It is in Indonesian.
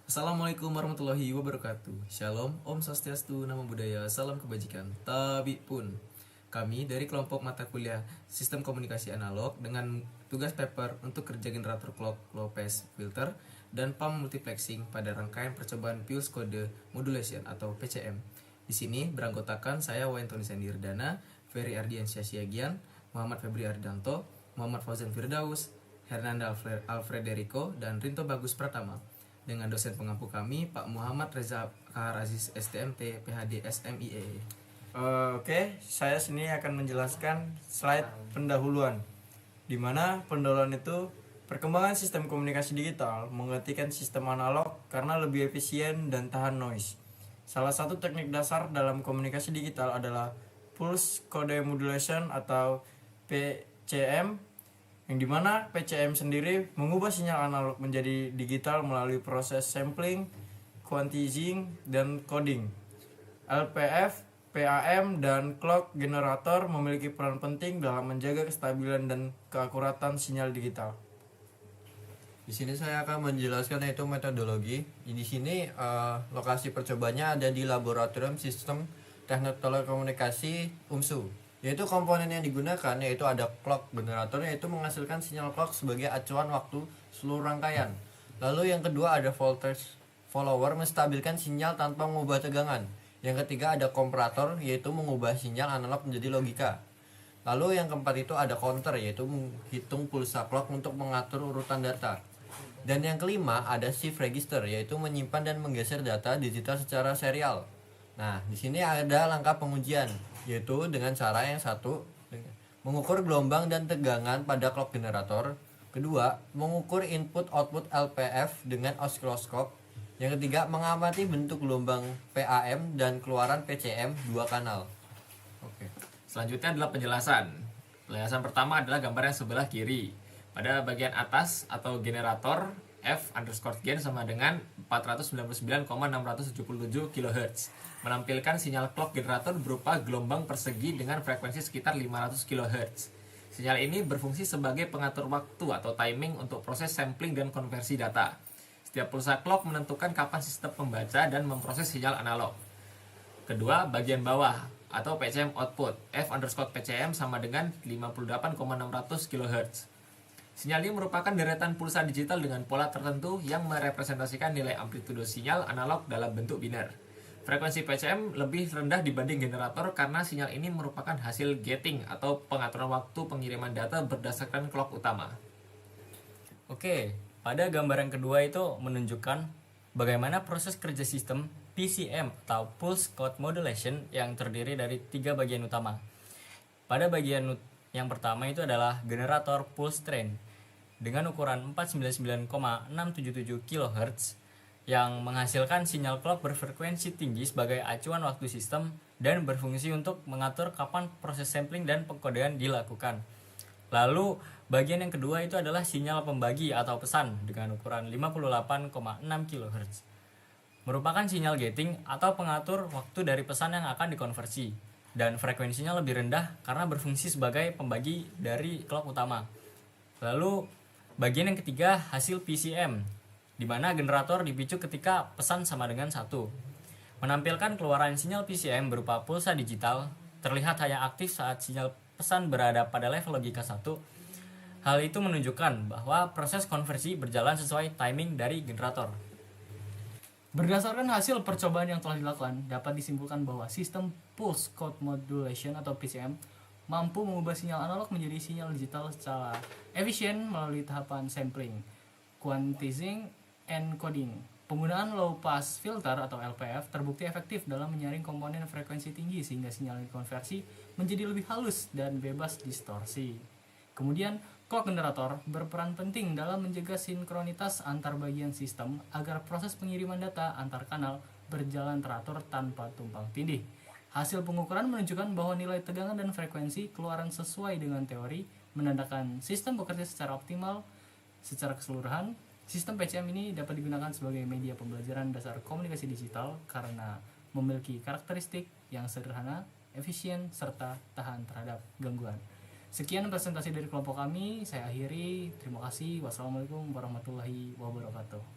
Assalamualaikum warahmatullahi wabarakatuh. Shalom, Om Swastiastu, Namo Buddhaya, Salam Kebajikan. Tabi pun. Kami dari kelompok mata kuliah Sistem Komunikasi Analog dengan tugas paper untuk kerja generator clock low pass filter dan pump multiplexing pada rangkaian percobaan pulse code modulation atau PCM. Di sini beranggotakan saya Wayan Tony Sandirdana, Ferry Ardiansyah Siagian, Muhammad Febri Ardanto, Muhammad Fauzan Firdaus, Hernanda Alfrederico, dan Rinto Bagus Pratama. Dengan dosen pengampu kami, Pak Muhammad Reza Kahar Aziz STMT, PhD SMIE. Oke, saya sini akan menjelaskan slide pendahuluan, di mana pendahuluan itu perkembangan sistem komunikasi digital menggantikan sistem analog karena lebih efisien dan tahan noise. Salah satu teknik dasar dalam komunikasi digital adalah Pulse Code Modulation atau PCM, yang dimana PCM sendiri mengubah sinyal analog menjadi digital melalui proses sampling, quantizing, dan coding. LPF, PAM, dan clock generator memiliki peran penting dalam menjaga kestabilan dan keakuratan sinyal digital. Di sini saya akan menjelaskan yaitu metodologi. Di sini lokasi percobaannya ada di Laboratorium Sistem Teknik Telekomunikasi UMSU. Yaitu komponen yang digunakan yaitu ada clock generator, yaitu menghasilkan sinyal clock sebagai acuan waktu seluruh rangkaian. Lalu yang kedua ada voltage follower, menstabilkan sinyal tanpa mengubah tegangan. Yang ketiga ada komparator, yaitu mengubah sinyal analog menjadi logika. Lalu yang keempat itu ada counter, yaitu menghitung pulsa clock untuk mengatur urutan data. Dan yang kelima ada shift register, yaitu menyimpan dan menggeser data digital secara serial. Nah, di sini ada langkah pengujian, yaitu dengan cara yang satu, mengukur gelombang dan tegangan pada clock generator. Kedua, mengukur input-output LPF dengan osiloskop. Yang ketiga, mengamati bentuk gelombang PAM dan keluaran PCM dua kanal. Oke. Selanjutnya adalah penjelasan. Penjelasan pertama adalah gambar yang sebelah kiri. Pada bagian atas atau generator, F_gain sama dengan 499,677 kHz. Menampilkan sinyal clock generator berupa gelombang persegi dengan frekuensi sekitar 500 kHz. Sinyal ini berfungsi sebagai pengatur waktu atau timing untuk proses sampling dan konversi data. Setiap pulsa clock menentukan kapan sistem membaca dan memproses sinyal analog. Kedua, bagian bawah atau PCM output, F_PCM sama dengan 58,600 kHz. Sinyal ini merupakan deretan pulsa digital dengan pola tertentu yang merepresentasikan nilai amplitudo sinyal analog dalam bentuk biner. Frekuensi PCM lebih rendah dibanding generator karena sinyal ini merupakan hasil gating atau pengaturan waktu pengiriman data berdasarkan clock utama. Oke, pada gambaran kedua itu menunjukkan bagaimana proses kerja sistem PCM atau Pulse Code Modulation yang terdiri dari 3 bagian utama. Pada bagian yang pertama itu adalah generator pulse train dengan ukuran 499,677 kHz yang menghasilkan sinyal clock berfrekuensi tinggi sebagai acuan waktu sistem dan berfungsi untuk mengatur kapan proses sampling dan pengkodean dilakukan. Lalu bagian yang kedua itu adalah sinyal pembagi atau pesan dengan ukuran 58,6 kHz. Merupakan sinyal gating atau pengatur waktu dari pesan yang akan dikonversi dan frekuensinya lebih rendah karena berfungsi sebagai pembagi dari clock utama. Lalu bagian yang ketiga hasil PCM, di mana generator dipicu ketika pesan sama dengan 1. Menampilkan keluaran sinyal PCM berupa pulsa digital, terlihat hanya aktif saat sinyal pesan berada pada level logika 1. Hal itu menunjukkan bahwa proses konversi berjalan sesuai timing dari generator. Berdasarkan hasil percobaan yang telah dilakukan, dapat disimpulkan bahwa sistem Pulse Code Modulation atau PCM mampu mengubah sinyal analog menjadi sinyal digital secara efisien melalui tahapan sampling, quantizing, and coding. Penggunaan low pass filter atau LPF terbukti efektif dalam menyaring komponen frekuensi tinggi sehingga sinyal dikonversi menjadi lebih halus dan bebas distorsi. Kemudian, clock generator berperan penting dalam menjaga sinkronitas antar bagian sistem agar proses pengiriman data antar kanal berjalan teratur tanpa tumpang tindih. Hasil pengukuran menunjukkan bahwa nilai tegangan dan frekuensi keluaran sesuai dengan teori, menandakan sistem bekerja secara optimal. Secara keseluruhan, sistem PCM ini dapat digunakan sebagai media pembelajaran dasar komunikasi digital karena memiliki karakteristik yang sederhana, efisien, serta tahan terhadap gangguan. Sekian presentasi dari kelompok kami, saya akhiri. Terima kasih. Wassalamualaikum warahmatullahi wabarakatuh.